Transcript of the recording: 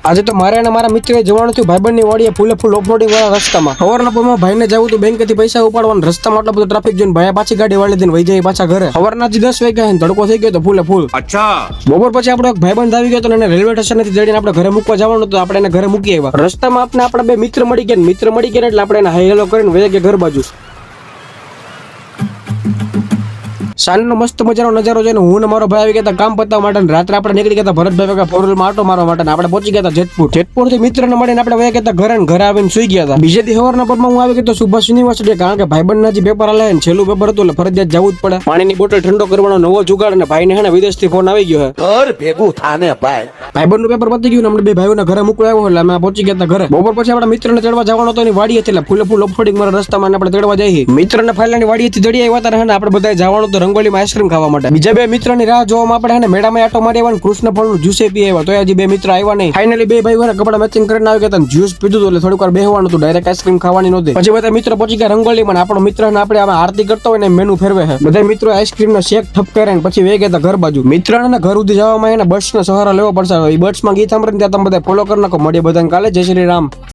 આજે તો મારે અને મારા મિત્રએ જવાનું થયું ભાઈબંધની વાડીએ ફૂલે ફૂલ ઓફરોડિંગ વાળા રસ્તામાં. સવારના પોરમાં ભાઈને જવું તો બેંકેથી પૈસા ઉપાડવાનું, રસ્તામાં આટલો બધો ટ્રાફિક જોઈને ભાઈ પાછી ગાડી વાળી દઈને વહી જાય પાછા ઘરે. સવારના 10 વાગ્યા તડકો થઈ ગયો તો ફૂલે ફૂલ. બપોર પછી આપણો એક ભાઈબંધ આવી ગયો તો એને રેલવે સ્ટેશનથી જઈને આપણે ઘરે મૂકવા જવાનું હતું. આપણે એને ઘરે મૂકી આવ્યા. રસ્તામાં આપણે આપણા બે મિત્ર મળી ગયા એટલે આપણે એને હાઈ હેલો કરીને વહી ગયા ઘર બાજુ. સાંજનો મસ્ત મજાનો નજારો જોઈને હું ને મારો ભાઈ આવી ગયા કામ પતાવવા માટે. રાત્રે આપણે નીકળી ગયા ભરતભાઈ ભેગા ફોરવ્હીલમાં આટો મારવા માટે. આપણે પહોંચી ગયા જેતપુર થી મિત્રને મળીને આપણે વયા ગયા ઘરે. ઘરે આવીને સુઈ ગયા હતા. બીજે દી સવારના પરમાં હું આવી ગયો સુભાષ યુનિવર્સિટી, કારણ કે ભાઈબંધના જે પેપર આલે ને છેલ્લું પેપર હતું એટલે ફરજિયાત જવું જ પડે. પાણીની બોટલ ઠંડો કરવાનો નવો જુગાડ અને ભાઈને હે ને વિદેશથી ફોન આવી ગયો છે. ઘર ભેગું થાને ભાઈ. ભાઈબંધનું પેપર પતી ગયું ને આપણે બે ભાઈઓને ઘરે મૂકવા આવ્યો એટલે અમે પહોંચી ગયા ઘરે. બપોર પછી આપણા મિત્રને ચડવા જવાનો હતો એની વાડી હતી એટલે ફૂલે ફૂલ ઓફરોડિંગ મારા રસ્તામાં આપણે ચડવા જઈએ. મિત્રને ફાઇલાની વાડીએથી ચડી આવ્યા હતા ને આપણે બધા જવાનું તો રંગોલીમાં આઈસ્ક્રીમ ખાવા માટે. બીજા બે મિત્રની રાહ જોવામાં આપણે હે ને મેળામાં આટો મારી આવ્યા, કૃષ્ણ ફળનું જ્યુસ પી આવ્યા. તો હજી બે મિત્ર આવ્યા નહીં. ફાઇનલી બે ભાઈઓ કપડા મેચિંગ કરીને આવી ગયા. જ્યુસ પીધું એટલે થોડીક વાર બેહવાનું હતું, ડાયરેક્ટ આઈસ્ક્રીમ ખાવાની નહોતી. પછી બધા મિત્રો પહોંચી ગયા રંગોલીમાં. આપણો મિત્ર ને આપણે આમાં આરતી કરતો હોય ને મેનુ ફેરવે છે. બધા મિત્રો આઈસ્ક્રીમ નો શેક ઠપ કરે ને પછી વે ગયા ઘર બાજુ. મિત્રને ઘર સુધી જવામાં એને બસ નો સહારો લેવો પડશે. એ બસમાં ગીત સાંભળીને ત્યાં તમે બધા ફોલો કરી નાખો. મળીએ બધાને કાલે. જય શ્રી રામ.